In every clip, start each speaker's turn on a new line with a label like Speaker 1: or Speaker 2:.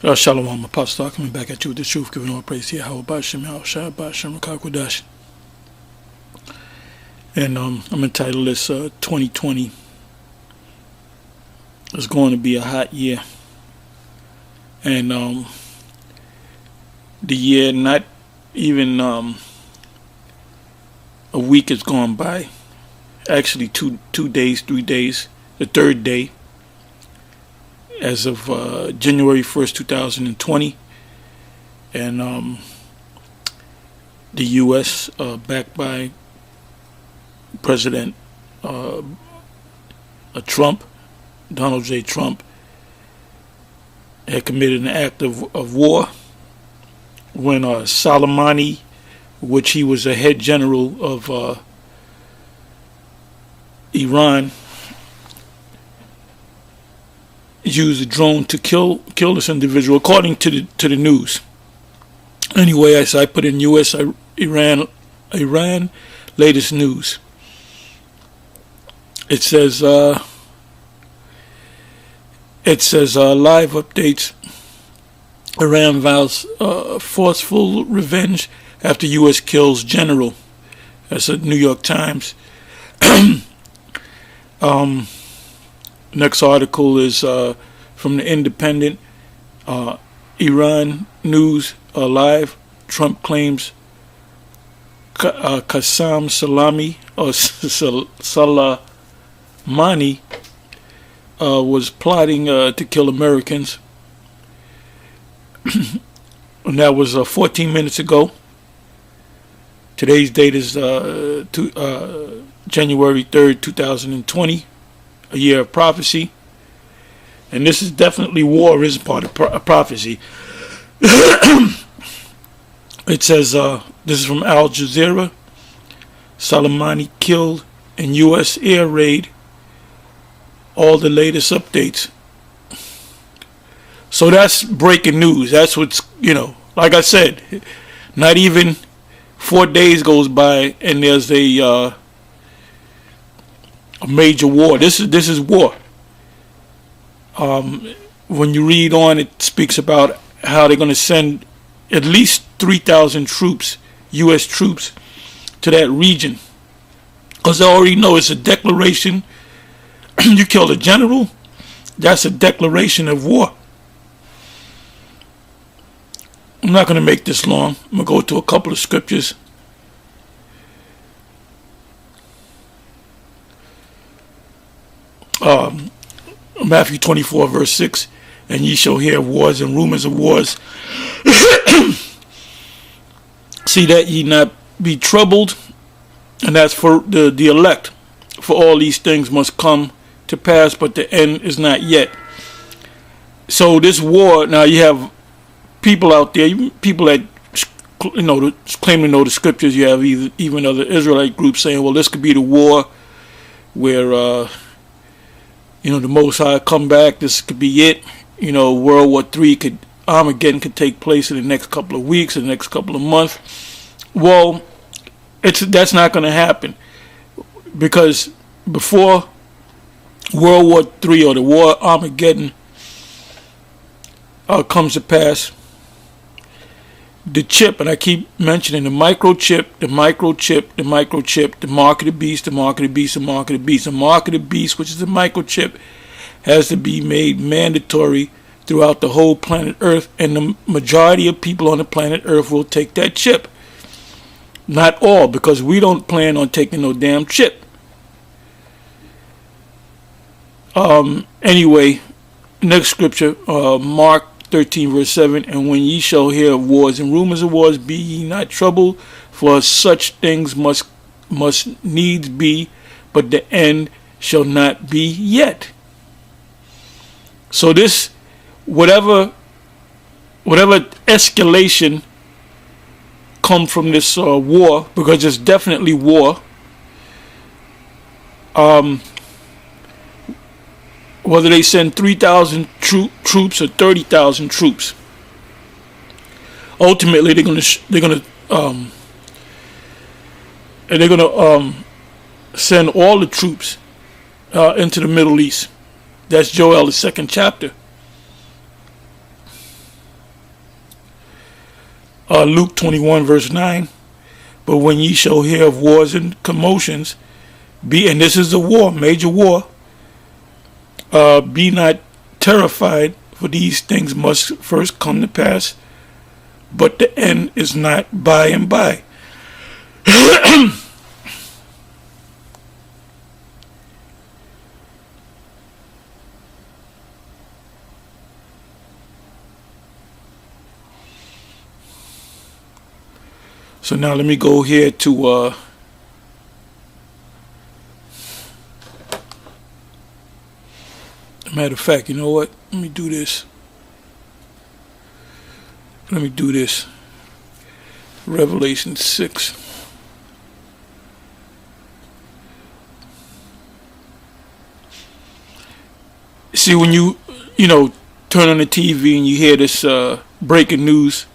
Speaker 1: Shalom, Apostle, coming back at you with the truth, giving all praise to Yahweh, Bashem, Yahushua, Bashem, Rakakwadash. And I'm entitled this 2020 is going to be a hot year. And the year, not even a week has gone by. Actually, two days, 3 days, the third day. As of January 1st, 2020, and the U.S., backed by President Trump, Donald J. Trump, had committed an act of war when Soleimani, which he was a head general of Iran, used a drone to kill this individual, according to the news. Anyway, as I put in U.S. Iran latest news. It says live updates. Iran vows forceful revenge after U.S. kills general. That's a New York Times. Next article is from the Independent. Iran News Live. Trump claims Qasem Soleimani was plotting to kill Americans. And that was 14 minutes ago. Today's date is January 3rd, 2020. A year of prophecy, and this is definitely war is part of prophecy. It says this is from Al Jazeera. Soleimani killed in U.S. air raid. All the latest updates. So that's breaking news. That's what's, like I said, not even 4 days goes by and there's a major war. This is war. When you read on, it speaks about how they're going to send at least 3,000 troops, U.S. troops, to that region. Because I already know it's a declaration. You killed a general, that's a declaration of war. I'm not going to make this long. I'm going to go to a couple of scriptures. Matthew 24 verse 6, and ye shall hear of wars and rumors of wars. See that ye not be troubled, and that's for the elect. For all these things must come to pass, but the end is not yet. So this war, now you have people out there, people that claim to know the scriptures. You have even other Israelite groups saying, well, this could be the war where the Most High come back. This could be it. World War III Armageddon could take place in the next couple of weeks, in the next couple of months. Well, that's not going to happen, because before World War III or the war Armageddon comes to pass, the chip, and I keep mentioning the microchip, the mark of the beast, the mark of the beast, the mark of the beast. The mark of the beast, which is the microchip, has to be made mandatory throughout the whole planet Earth, and the majority of people on the planet Earth will take that chip. Not all, because we don't plan on taking no damn chip. Anyway, next scripture, Mark 13 verse 7, and when ye shall hear of wars and rumors of wars, be ye not troubled, for such things must needs be, but the end shall not be yet. So this, whatever escalation come from this war, because it's definitely war, whether they send 3,000 troops or 30,000 troops, ultimately they're gonna send all the troops into the Middle East. That's Joel, the 2nd chapter. Luke 21 verse 9. But when ye shall hear of wars and commotions, and this is a war, major war, be not terrified, for these things must first come to pass, but the end is not by and by. So now let me go here to matter of fact, you know what? Let me do this. Revelation 6. See, when you turn on the TV and you hear this breaking news,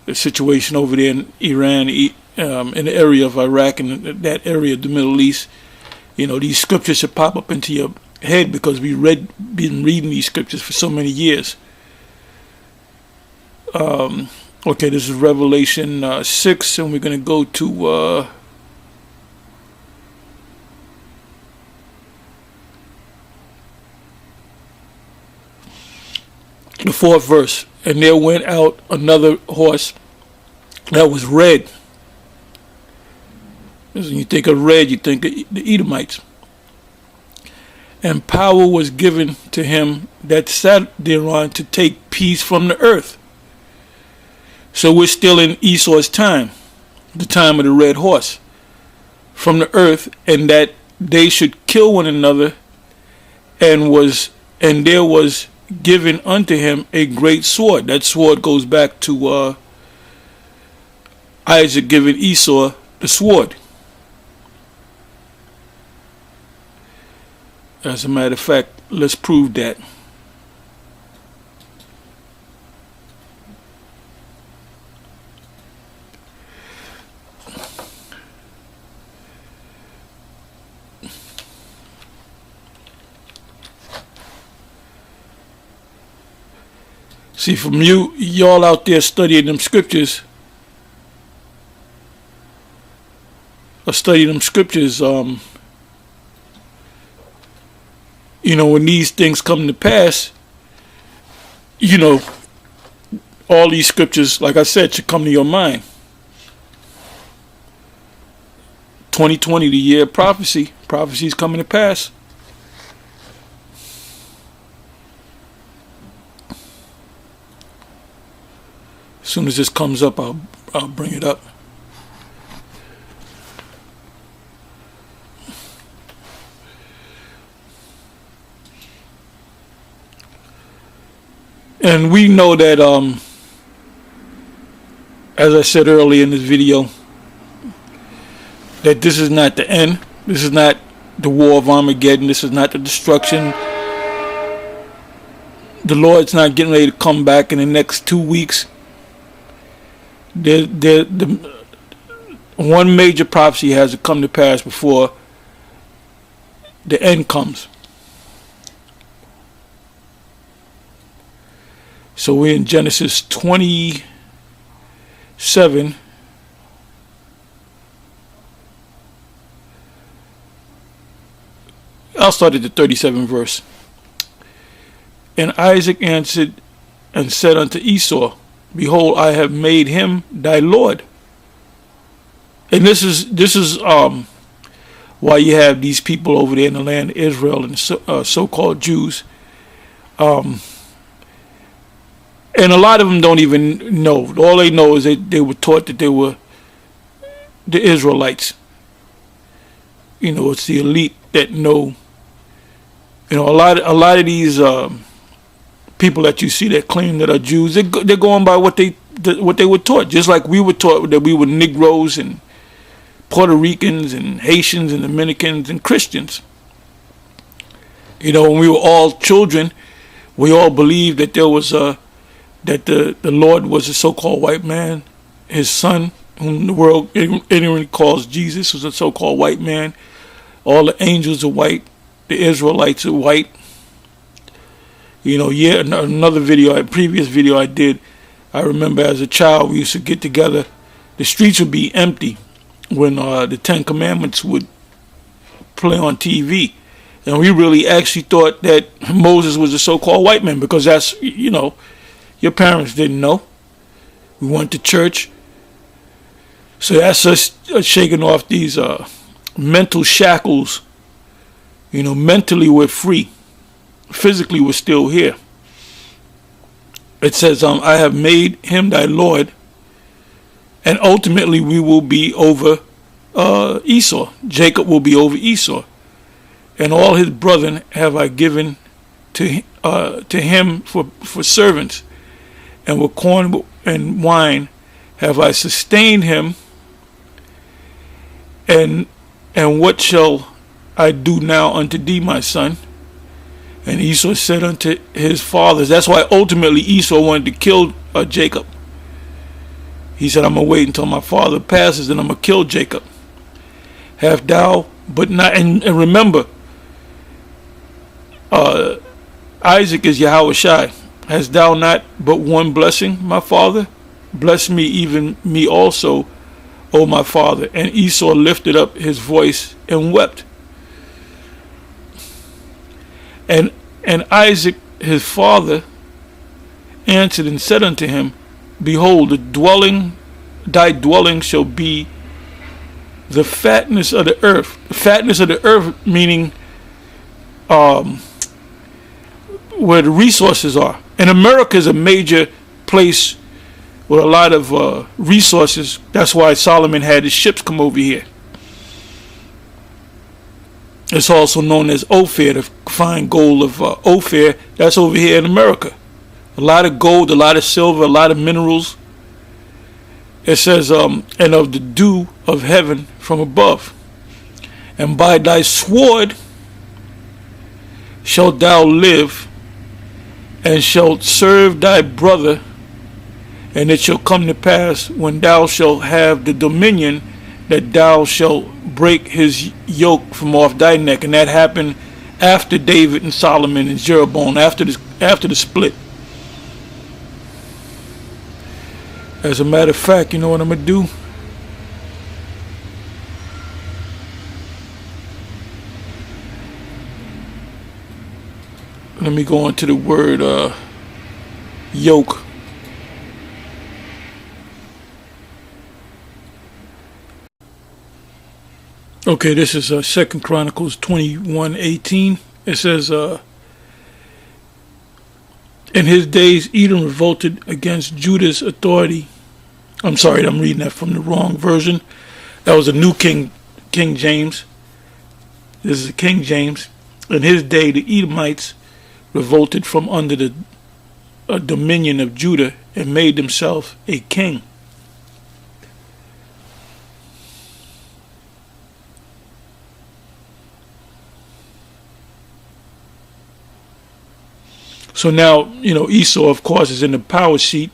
Speaker 1: the situation over there in Iran, in the area of Iraq, and that area of the Middle East, these scriptures should pop up into your head, because we've been reading these scriptures for so many years. Okay, this is Revelation 6, and we're going to go to the 4th verse. And there went out another horse that was red. When you think of red, you think of the Edomites. And power was given to him that sat thereon to take peace from the earth. So we're still in Esau's time, the time of the red horse, from the earth, and that they should kill one another, and there was given unto him a great sword. That sword goes back to Isaac giving Esau the sword. As a matter of fact, let's prove that. See, from y'all out there studying them scriptures, when these things come to pass, all these scriptures, like I said, should come to your mind. 2020, the year of prophecy. Prophecy is coming to pass. As soon as this comes up, I'll bring it up. And we know that, as I said earlier in this video, that this is not the end. This is not the war of Armageddon. This is not the destruction. The Lord's not getting ready to come back in the next 2 weeks. The one major prophecy has to come to pass before the end comes. So we're in Genesis 27. I'll start at the 37th verse. And Isaac answered and said unto Esau, Behold, I have made him thy Lord. And this is why you have these people over there in the land of Israel and so-called Jews. And a lot of them don't even know. All they know is they were taught that they were the Israelites. It's the elite that know. A lot of these people that you see that claim that are Jews, they're going by what they were taught. Just like we were taught that we were Negroes and Puerto Ricans and Haitians and Dominicans and Christians. When we were all children, we all believed that there was that the Lord was a so-called white man. His son, whom the world anyone calls Jesus, was a so-called white man. All the angels are white. The Israelites are white. Another video, a previous video I did, I remember as a child we used to get together. The streets would be empty when the Ten Commandments would play on TV. And we really actually thought that Moses was a so-called white man, because that's, your parents didn't know. We went to church. So that's us shaking off these mental shackles. Mentally we're free. Physically we're still here. It says, I have made him thy Lord, and ultimately we will be over Esau. Jacob will be over Esau. And all his brethren have I given to him for servants, and with corn and wine have I sustained him. And what shall I do now unto thee, my son? And Esau said unto his fathers, that's why ultimately Esau wanted to kill Jacob. He said, I'm going to wait until my father passes, and I'm going to kill Jacob. Have thou but not, and remember, Isaac is Yahweh Shai. Hast thou not but one blessing, my father? Bless me, even me also, O my father. And Esau lifted up his voice and wept. And Isaac his father answered and said unto him, behold, thy dwelling shall be the fatness of the earth. The fatness of the earth meaning where the resources are. And America is a major place with a lot of resources. That's why Solomon had his ships come over here. It's also known as Ophir, the fine gold of Ophir. That's over here in America. A lot of gold, a lot of silver, a lot of minerals. It says, and of the dew of heaven from above. And by thy sword shalt thou live, and shalt serve thy brother. And it shall come to pass, when thou shalt have the dominion, that thou shalt break his yoke from off thy neck. And that happened after David and Solomon and Jeroboam, after the split. As a matter of fact, you know what I'm going to do? Let me go on to the word yoke. Okay, this is 2 Chronicles 21:18. It says, in his days Edom revolted against Judah's authority. I'm sorry, I'm reading that from the wrong version. That was a New King James. This is King James. In his day the Edomites revolted from under the dominion of Judah and made themselves a king. So now, Esau, of course, is in the power seat.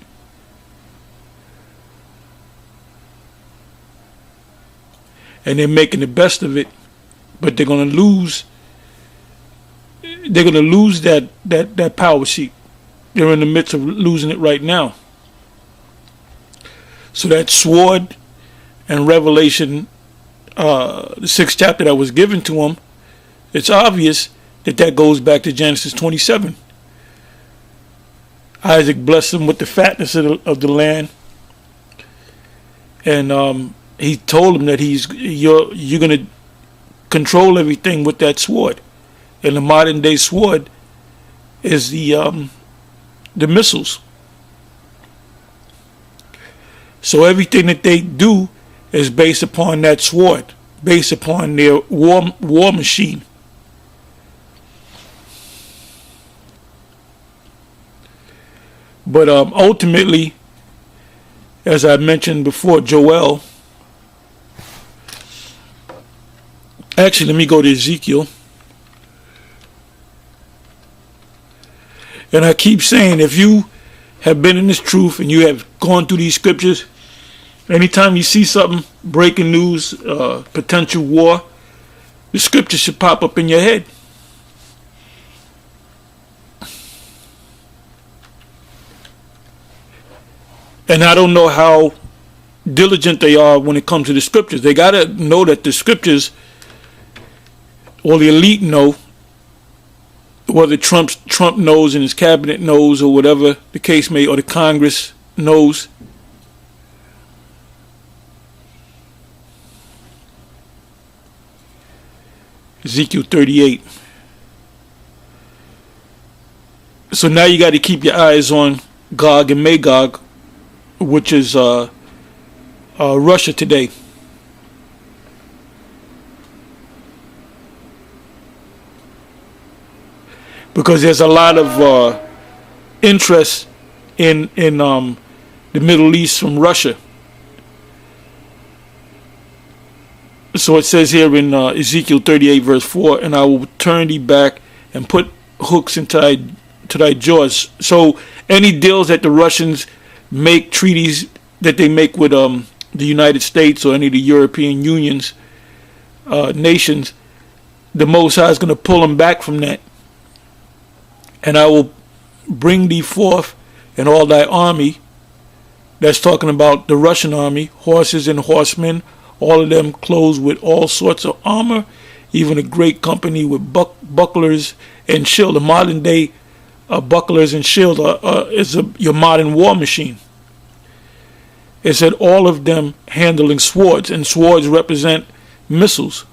Speaker 1: And they're making the best of it. But they're going to lose. They're going to lose that power seat. They're in the midst of losing it right now. So that sword and Revelation, the 6th chapter that was given to them, it's obvious that goes back to Genesis 27. Isaac blessed him with the fatness of the land, and he told him that you're going to control everything with that sword. And the modern day sword is the missiles. So everything that they do is based upon that sword, based upon their war machine. But ultimately, as I mentioned before, Joel. Actually, let me go to Ezekiel. And I keep saying, if you have been in this truth and you have gone through these scriptures, anytime you see something, breaking news, potential war, the scripture should pop up in your head. And I don't know how diligent they are when it comes to the scriptures. They got to know that the scriptures, or the elite know, whether Trump knows and his cabinet knows, or whatever the case may, or the Congress knows. Ezekiel 38. So now you got to keep your eyes on Gog and Magog, which is Russia today. Because there's a lot of interest in the Middle East from Russia. So it says here in Ezekiel 38 verse 4, and I will turn thee back and put hooks into thy jaws. So any deals that the Russians make, treaties that they make with the United States or any of the European Unions, nations, the Most High is going to pull them back from that. And I will bring thee forth and all thy army. That's talking about the Russian army, horses and horsemen, all of them clothed with all sorts of armor, even a great company with bucklers and shield. The modern day bucklers and shield is your modern war machine. It said all of them handling swords, and swords represent missiles.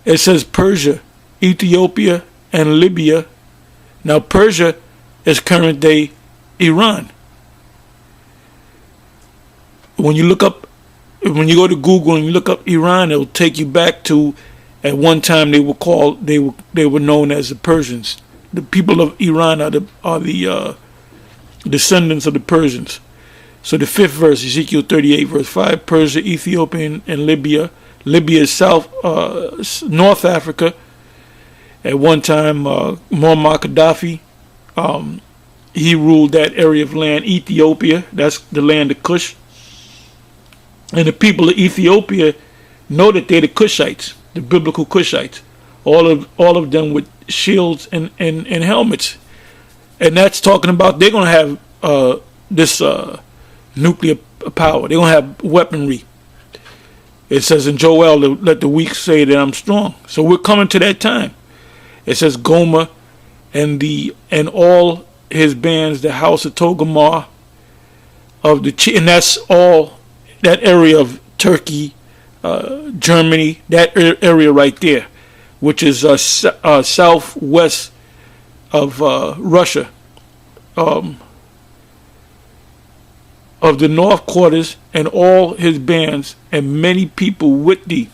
Speaker 1: It says Persia, Ethiopia, and Libya. Now Persia is current day Iran. When you go to Google and you look up Iran, it will take you back to, at one time they were known as the Persians. The people of Iran are the descendants of the Persians. So the 5th verse, Ezekiel 38 verse 5, Persia, Ethiopia, and Libya. Libya is North Africa. At one time, Muammar Gaddafi, he ruled that area of land. Ethiopia, that's the land of Cush. And the people of Ethiopia know that they're the Cushites, the biblical Cushites. All of them with shields and helmets. And that's talking about they're going to have this nuclear power. They're going to have weaponry. It says in Joel, let the weak say that I'm strong. So we're coming to that time. It says Gomer and all his bands, the house of Togarmah, and that's all that area of Turkey, Germany, that area right there, which is southwest of Russia, of the north quarters, and all his bands, and many people with thee.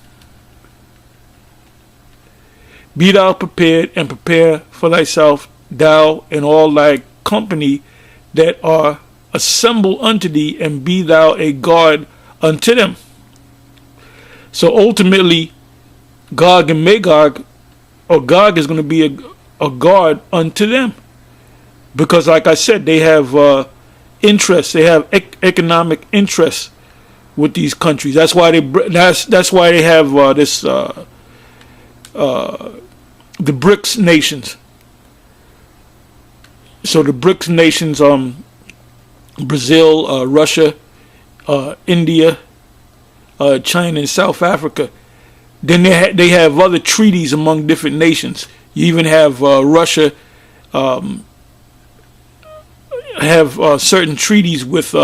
Speaker 1: Be thou prepared, and prepare for thyself, thou and all thy company that are assembled unto thee, and be thou a guard unto them. So ultimately, Gog and Magog, or Gog is going to be a guard unto them, because like I said, they have interests. They have economic interests with these countries. That's why they have this the BRICS nations. So the BRICS nations, Brazil, Russia, India, China, and South Africa. Then they have other treaties among different nations. You even have Russia have certain treaties with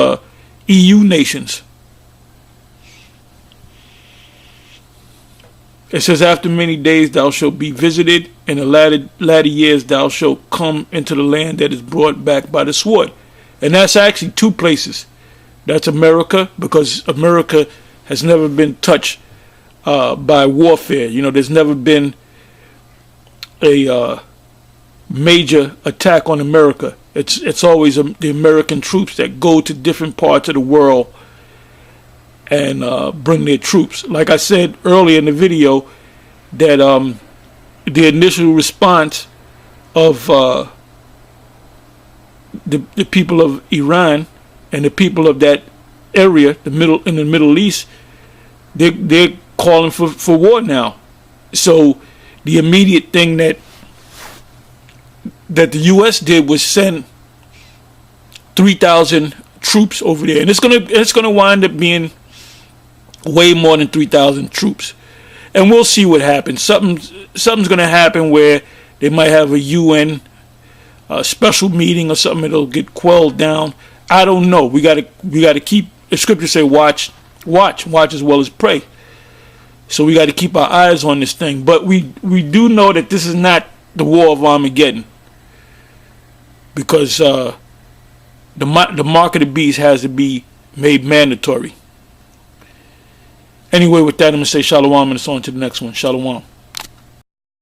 Speaker 1: EU nations. It says, after many days thou shalt be visited, in the latter years thou shalt come into the land that is brought back by the sword. And that's actually two places. That's America, because America has never been touched by warfare. You know, there's never been a major attack on America. It's always the American troops that go to different parts of the world and bring their troops. Like I said earlier in the video, that the initial response of the people of Iran and the people of that area, in the Middle East, they're calling for war now. So the immediate thing that the U.S. did was send 3,000 troops over there, and it's gonna wind up being way more than 3,000 troops. And we'll see what happens. Something's gonna happen where they might have a UN special meeting or something that'll get quelled down. I don't know. We gotta keep. The scriptures say, watch as well as pray. So we got to keep our eyes on this thing. But we do know that this is not the war of Armageddon, because the mark of the beast has to be made mandatory. Anyway, with that, I'm going to say shalom, and it's on to the next one. Shalom.